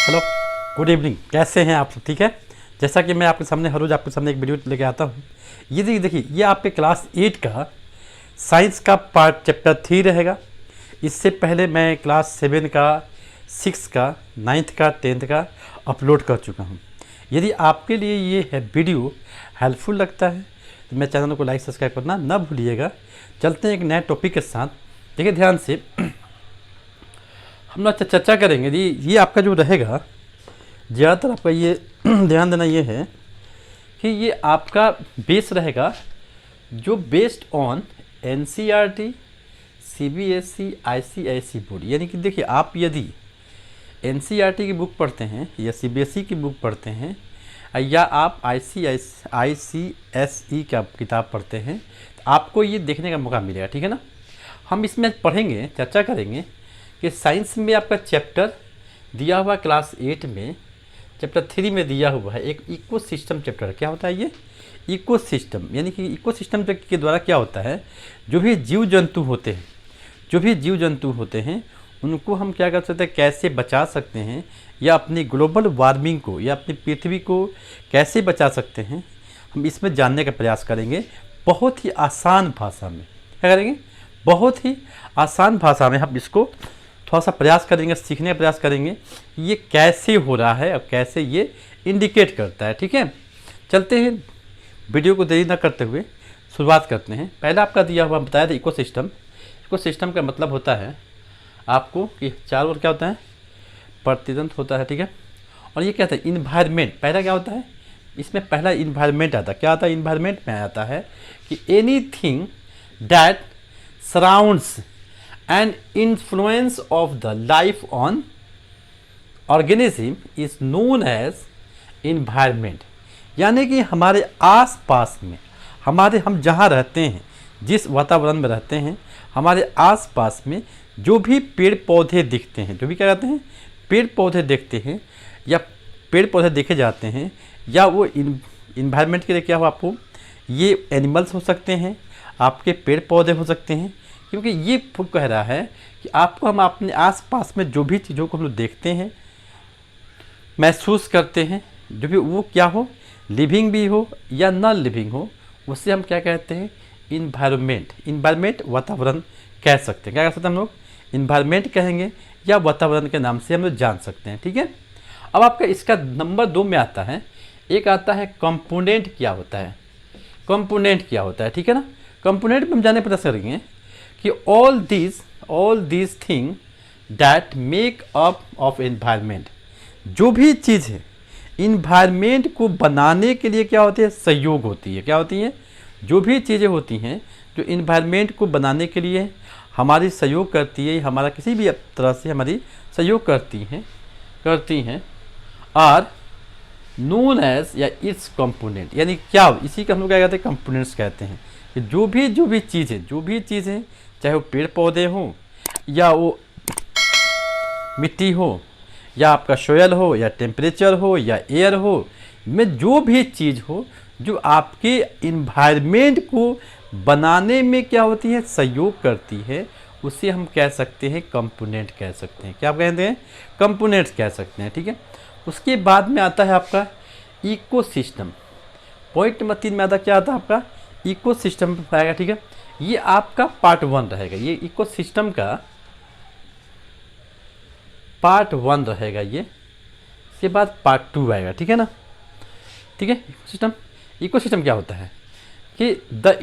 Hello, good evening. कैसे हैं आप सब? ठीक है। जैसा कि मैं आपके सामने हर रोज़ आपके सामने एक वीडियो लेके आता हूँ। ये देखिए, ये आपके क्लास 8 का साइंस का पार्ट चैप्टर 3 रहेगा। इससे पहले मैं क्लास 7 का, 6 का, 9th का, 10th का अपलोड कर चुका हूँ। यदि आपके लिए ये है वीडियो हेल्पफुल लगता है तो मेरे चैनल को लाइक सब्सक्राइब करना ना भूलिएगा। चलते हैं एक नए टॉपिक के साथ। देखिए ध्यान से, हम लोग चर्चा करेंगे। ये आपका जो रहेगा, ज़्यादातर आपका ये ध्यान देना ये है कि ये आपका बेस रहेगा जो based on NCERT, CBSE, ICISE board. यानी कि देखिए, आप यदि NCERT की बुक पढ़ते हैं या CBSE की बुक पढ़ते हैं या आप ICSE का किताब पढ़ते हैं तो आपको ये देखने का मौका मिलेगा। ठीक है ना। हम इसमें पढ़ेंगे, चर्चा करेंगे कि साइंस में आपका चैप्टर दिया हुआ क्लास 8 में, चैप्टर 3 में दिया हुआ है एक इकोसिस्टम चैप्टर। क्या होता है ये इकोसिस्टम? यानी कि इकोसिस्टम के द्वारा क्या होता है, जो भी जीव जंतु होते हैं उनको हम क्या कर सकते हैं, कैसे बचा सकते हैं, या अपनी ग्लोबल वार्मिंग को या अपनी पृथ्वी को कैसे बचा सकते हैं, हम इसमें जानने का प्रयास करेंगे बहुत ही आसान भाषा में। क्या करेंगे? बहुत ही आसान भाषा में हम इसको थोड़ा सा प्रयास करेंगे, सीखने का प्रयास करेंगे ये कैसे हो रहा है और कैसे ये इंडिकेट करता है। ठीक है, चलते हैं, वीडियो को देरी ना करते हुए शुरुआत करते हैं। पहला आपका दिया हुआ बताया था इकोसिस्टम। इकोसिस्टम का मतलब होता है आपको कि चारों ओर क्या होता है, प्रतितंत्र होता है। ठीक है, और ये क्या होता है, इन्वायरमेंट। पहला क्या होता है, इसमें पहला इन्वायरमेंट आता है। क्या आता है इन्वायरमेंट में? आता है कि anything that surrounds and influence of the life on organism is known as environment। यानी कि हमारे आसपास में, हम जहाँ रहते हैं, जिस वातावरण में रहते हैं, हमारे आसपास में जो भी पेड़ पौधे दिखते हैं, जो भी क्या कहते हैं, पेड़ पौधे दिखते हैं या पेड़ पौधे देखे जाते हैं, या वो इन्वायरमेंट के लिए क्या हो, आपको ये एनिमल्स हो सकते हैं, आपके पेड़ पौधे हो सकते हैं। क्योंकि ये कह रहा है कि आपको, हम अपने आसपास में जो भी चीज़ों को हम लोग देखते हैं, महसूस करते हैं, जो भी वो क्या हो, लिविंग भी हो या नॉन लिविंग हो, उससे हम क्या कहते हैं, इन्वायरमेंट वातावरण कह सकते हैं। क्या कह सकते हैं हम लोग? इन्वायरमेंट कहेंगे या वातावरण के नाम से हम लोग जान सकते हैं। ठीक है, अब आपका इसका नंबर 2 में आता है, एक आता है कंपोनेंट। क्या होता है कंपोनेंट? क्या होता है? ठीक है ना। कंपोनेंट में हम जाने पता करेंगे कि all these things that make up of environment, जो भी चीज़ है इन्वायरमेंट को बनाने के लिए क्या होती है, सहयोग होती है। क्या होती है? जो भी चीज़ें होती हैं जो इन्वायरमेंट को बनाने के लिए हमारी सहयोग करती है, हमारा किसी भी तरह से हमारी सहयोग करती हैं आर नोन एज या इट्स कंपोनेंट। यानी क्या, इसी का हम लोग क्या कहते हैं, कंपोनेंट्स कहते हैं। कि जो भी चीज़ें चाहे वो पेड़ पौधे हों या वो मिट्टी हो या आपका सोयल हो या टेम्परेचर हो या एयर हो, में जो भी चीज़ हो जो आपके इन्वायरमेंट को बनाने में क्या होती है, सहयोग करती है, उसे हम कह सकते हैं कंपोनेंट कह सकते हैं। क्या आप कहते हैं? कंपोनेंट्स कह सकते हैं। ठीक है, उसके बाद में आता है आपका इकोसिस्टम। पॉइंट नंबर 3 में आता, क्या आता है आपका इकोसिस्टम आएगा। ठीक है, ये आपका पार्ट 1 रहेगा। ये इकोसिस्टम का पार्ट 1 रहेगा। ये इसके बाद पार्ट 2 आएगा। ठीक है ना। ठीक है, इकोसिस्टम क्या होता है कि the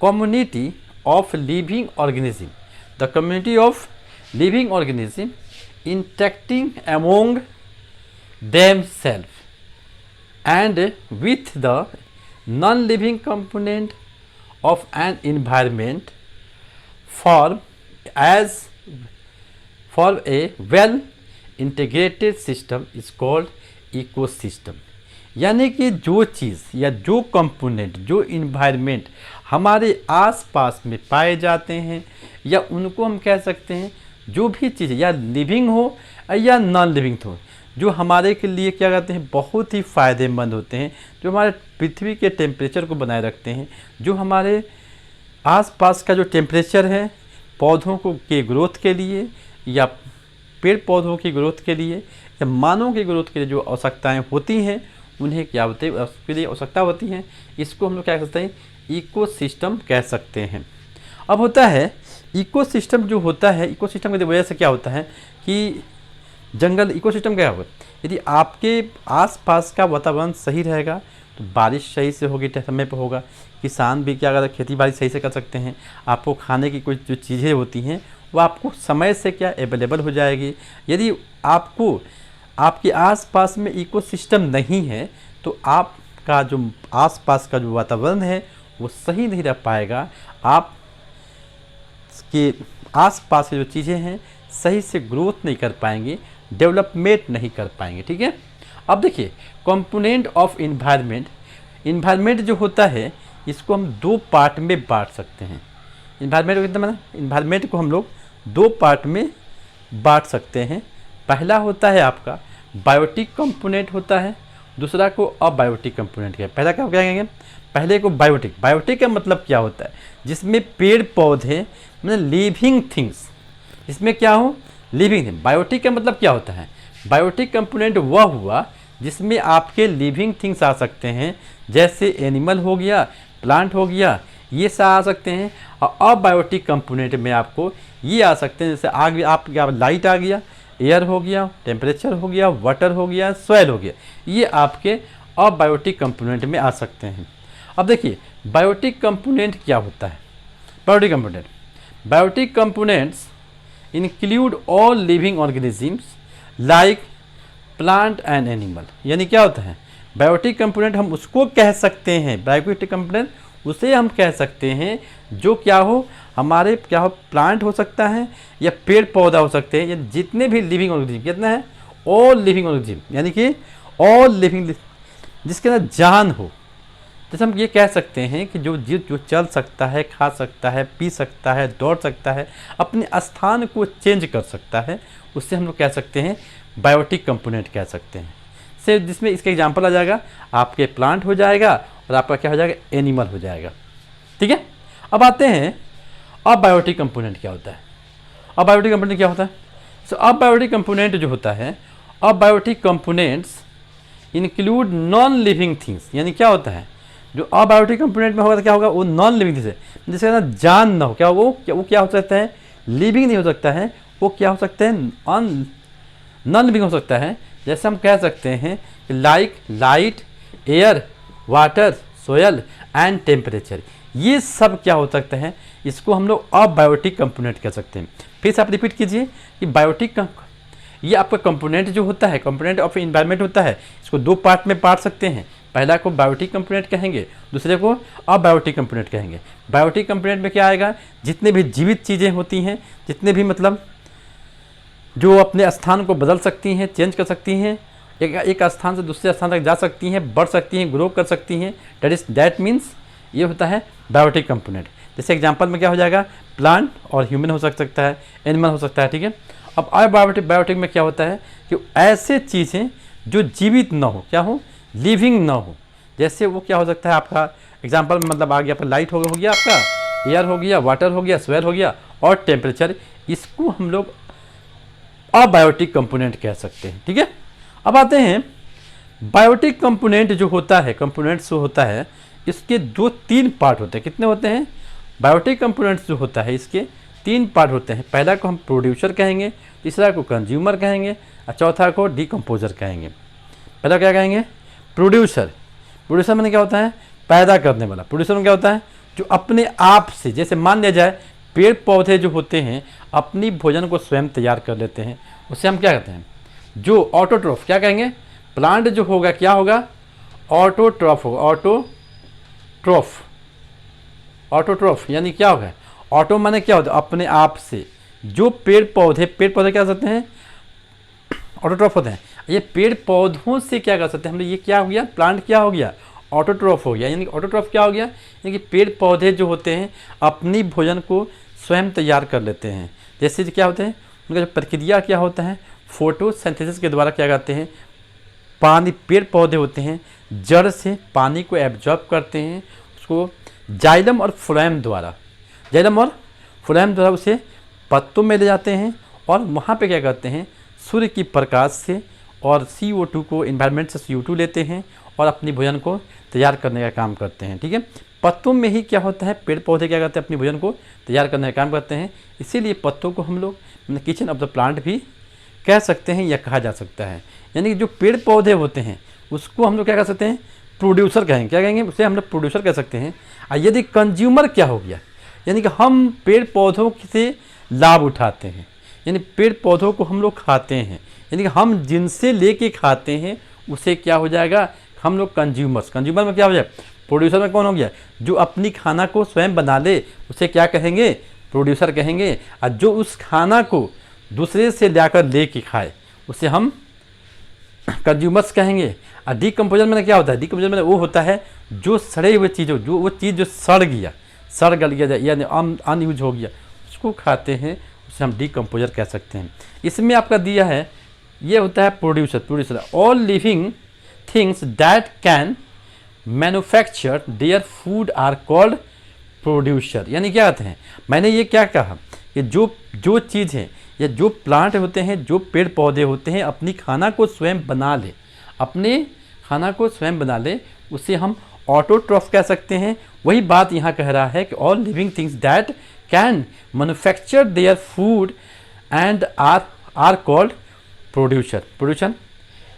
community of living organism interacting among them self and with the non-living component of an environment form a well integrated system is called ecosystem। यानी कि जो चीज़ या जो कंपोनेंट, जो इन्वायरमेंट हमारे आसपास में पाए जाते हैं, या उनको हम कह सकते हैं जो भी चीज़ या लिविंग हो या नॉन लिविंग हो, जो हमारे के लिए क्या कहते हैं, बहुत ही फ़ायदेमंद होते हैं, जो हमारे पृथ्वी के टेम्परेचर को बनाए रखते हैं, जो हमारे आसपास का जो टेम्परेचर है पौधों को के ग्रोथ के लिए या पेड़ पौधों की ग्रोथ के लिए या मानव की ग्रोथ के लिए जो आवश्यकताएं होती हैं उन्हें क्या होते हैं, उसके लिए आवश्यकता होती हैं, इसको हम लोग क्या कह सकते हैं, इकोसिस्टम कह सकते हैं। अब होता है इकोसिस्टम जो होता है, इकोसिस्टम की वजह से क्या होता है कि जंगल इकोसिस्टम क्या होगा, यदि आपके आसपास का वातावरण सही रहेगा तो बारिश सही से होगी, समय पर होगा, किसान भी क्या अगर खेती बाड़ी सही से कर सकते हैं, आपको खाने की कुछ जो चीज़ें होती हैं वो आपको समय से क्या अवेलेबल हो जाएगी। यदि आपको आपके आसपास में इकोसिस्टम नहीं है तो आपका जो आसपास का जो वातावरण है वो सही नहीं रह पाएगा, आप के आसपास की जो चीज़ें हैं सही से ग्रोथ नहीं कर पाएंगे, डेवलपमेंट नहीं कर पाएंगे। ठीक है, अब देखिए कंपोनेंट ऑफ इन्वायरमेंट, इन्वायरमेंट जो होता है इसको हम दो पार्ट में बांट सकते हैं। इन्वायरमेंट को कितना, इन्वायरमेंट को हम लोग दो पार्ट में बांट सकते हैं। पहला होता है आपका बायोटिक कंपोनेंट होता है, दूसरा को अबायोटिक कंपोनेंट है। पहला क्या कहेंगे, पहले को बायोटिक। बायोटिक का मतलब क्या होता है, जिसमें पेड़ पौधे मतलब लिविंग थिंग्स, इसमें क्या हो, लिविंग थिंग। बायोटिक का मतलब क्या होता है, बायोटिक कंपोनेंट वह हुआ जिसमें आपके लिविंग थिंग्स आ सकते हैं, जैसे एनिमल हो गया, प्लांट हो गया, ये सब आ सकते हैं। और अबायोटिक कंपोनेंट में आपको ये आ सकते हैं, जैसे आग, आप लाइट आ गया, एयर हो गया, टेम्परेचर हो गया, वाटर हो गया, सॉइल हो गया, ये आपके अबायोटिक कंपोनेंट में आ सकते हैं। अब देखिए बायोटिक कंपोनेंट क्या होता है, biotic components include all living organisms like plant and animal. यानी क्या होता है बायोटिक कंपोनेंट, हम उसको कह सकते हैं, बायोटिक कंपोनेंट उसे हम कह सकते हैं जो क्या हो, हमारे क्या हो, प्लांट हो सकता है या पेड़ पौधा हो सकते हैं, या जितने भी लिविंग ऑर्गेनिज्म, कितना है, ऑल लिविंग ऑर्गेनिज्म, यानी कि ऑल लिविंग, जिसके अंदर जान हो। जैसे हम ये कह सकते हैं कि जो जीव जो चल सकता है, खा सकता है, पी सकता है, दौड़ सकता है, अपने स्थान को चेंज कर सकता है, उससे हम लोग कह सकते हैं बायोटिक कंपोनेंट कह सकते हैं। से जिसमें इसका एग्जांपल आ जाएगा, आपके प्लांट हो जाएगा और आपका क्या हो जाएगा, एनिमल हो जाएगा। ठीक है, अब आते हैं अबायोटिक कंपोनेंट क्या होता है। अबायोटिक कंपोनेंट क्या होता है, सो अबायोटिक कंपोनेंट जो होता है, abiotic components include non living things. यानी क्या होता है, जो अबायोटिक कंपोनेंट में होगा तो क्या होगा, वो नॉन लिविंग थिंग्स है, जिसके अंदर जान ना हो, क्या वो क्या हो सकता है, लिविंग नहीं हो सकता है, वो क्या हो सकता है, नॉन लिविंग हो सकता है। जैसे हम कह सकते हैं like light, air, water, soil and temperature, ये सब क्या हो सकता है, इसको हम लोग अबायोटिक कंपोनेंट कह सकते हैं। फिर से आप रिपीट कीजिए कि बायोटिक, ये आपका कंपोनेंट जो होता है, कंपोनेंट ऑफ एनवायरनमेंट होता है, इसको दो पार्ट में बांट सकते हैं। पहला को बायोटिक कंपोनेंट कहेंगे, दूसरे को अबायोटिक कंपोनेंट कहेंगे। बायोटिक कंपोनेंट में क्या आएगा, जितने भी जीवित चीज़ें होती हैं, जितने भी मतलब जो अपने स्थान को बदल सकती हैं, चेंज कर सकती हैं, एक स्थान से दूसरे स्थान तक जा सकती हैं, बढ़ सकती हैं, ग्रो कर सकती हैं, दैट मीन्स ये होता है बायोटिक कंपोनेंट। जैसे एग्जांपल में क्या हो जाएगा, प्लांट और ह्यूमन हो सकता है, एनिमल हो सकता है। ठीक है, अब अबायोटिक में क्या होता है कि ऐसे चीज़ें जो जीवित ना हो, क्या हो, लिविंग ना हो। जैसे वो क्या हो सकता है, आपका एग्जांपल में मतलब आ गया, आपका लाइट हो गया, आपका एयर हो गया, वाटर हो गया, सॉइल हो गया और टेम्परेचर, इसको हम लोग अबायोटिक कंपोनेंट कह सकते हैं। ठीक है, अब आते हैं बायोटिक कंपोनेंट जो होता है, कंपोनेंट्स जो होता है, इसके दो तीन पार्ट होते हैं। कितने होते हैं, बायोटिक कंपोनेंट्स जो होता है इसके तीन पार्ट होते हैं। पहला को हम प्रोड्यूसर कहेंगे, तीसरा को कंज्यूमर कहेंगे और चौथा को डिकम्पोजर कहेंगे। पहला क्या कहेंगे, प्रोड्यूसर। प्रोड्यूसर में क्या होता है, पैदा करने वाला। प्रोड्यूसर में क्या होता है, जो अपने आप से, जैसे मान लिया जाए पेड़ पौधे जो होते हैं अपनी भोजन को स्वयं तैयार कर लेते हैं, उससे हम क्या कहते हैं, जो ऑटोट्रॉफ, क्या कहेंगे, प्लांट जो होगा क्या होगा, ऑटोट्रॉफ होगा, ऑटोट्रॉफ यानी क्या होगा, ऑटो माने क्या होता है, अपने आप से। जो पेड़ पौधे क्या कर सकते हैं, ऑटोट्रॉफ होते हैं। ये पेड़ पौधों से क्या कर सकते हैं हम लोग, ये क्या हो गया, प्लांट क्या हो गया, ऑटोट्रॉफ हो गया। यानी ऑटोट्रॉफ क्या हो गया, यानी कि पेड़ पौधे जो होते हैं अपनी भोजन को स्वयं तैयार कर लेते हैं। जैसे क्या होते हैं, उनका जो प्रक्रिया क्या होता है, फोटोसिंथेसिस के द्वारा क्या करते हैं, पानी, पेड़ पौधे होते हैं जड़ से पानी को एब्जॉर्ब करते हैं, उसको जाइलम और फ्लोएम द्वारा उसे पत्तों में ले जाते हैं और वहाँ पे क्या करते हैं, सूर्य की प्रकाश से और CO2 को, एनवायरनमेंट से CO2 लेते हैं और अपनी भोजन को तैयार करने का काम करते हैं। ठीक है, पत्तों में ही क्या होता है, पेड़ पौधे क्या करते हैं, अपनी भोजन को तैयार करने का काम करते हैं। इसीलिए पत्तों को हम लोग किचन ऑफ द प्लांट भी कह सकते हैं या कहा जा सकता है। यानी कि जो पेड़ पौधे होते हैं उसको हम लोग क्या कह सकते हैं, प्रोड्यूसर कहेंगे। क्या कहेंगे, उसे हम लोग प्रोड्यूसर कह सकते हैं। और यदि कंज्यूमर क्या हो गया, यानी कि हम पेड़ पौधों से लाभ उठाते हैं, यानी पेड़ पौधों को हम लोग खाते हैं, यानी कि हम जिनसे लेके खाते हैं उसे क्या हो जाएगा, हम लोग कंज्यूमर्स। कंज्यूमर में क्या हो जाए, प्रोड्यूसर में कौन हो गया, जो अपनी खाना को स्वयं बना ले उसे क्या कहेंगे, प्रोड्यूसर कहेंगे। और जो उस खाना को दूसरे से लाकर लेके खाए उसे हम कंज्यूमर्स कहेंगे। और डिकम्पोजर में क्या होता है, डिकम्पोजर में वो होता है जो सड़े हुए चीज़ हो, जो वो चीज़ जो सड़ गल गया यानी अनयूज हो गया, उसको खाते हैं, उसे हम डिकम्पोजर कह सकते हैं। इसमें आपका दिया है, ये होता है producer. All living things that can manufacture their food are called producer. यानी क्या कहते हैं, मैंने ये क्या कहा कि जो चीज़ है या जो प्लांट होते हैं, जो पेड़ पौधे होते हैं, अपनी खाना को स्वयं बना ले, अपने खाना को स्वयं बना ले, उसे हम ऑटोट्रॉफ कह सकते हैं। वही बात यहाँ कह रहा है कि all living things that can manufacture their food and are called producer.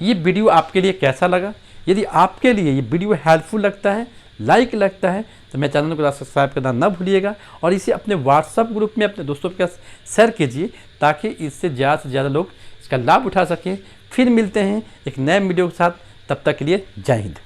ये वीडियो आपके लिए कैसा लगा? यदि आपके लिए ये वीडियो हेल्पफुल लगता है, लाइक लगता है, तो मेरे चैनल को सब्सक्राइब करना ना भूलिएगा और इसे अपने व्हाट्सएप ग्रुप में अपने दोस्तों के साथ शेयर कीजिए ताकि इससे ज़्यादा से ज़्यादा लोग इसका लाभ उठा सकें। फिर मिलते हैं एक नए वीडियो के साथ, तब तक के लिए जय हिंद।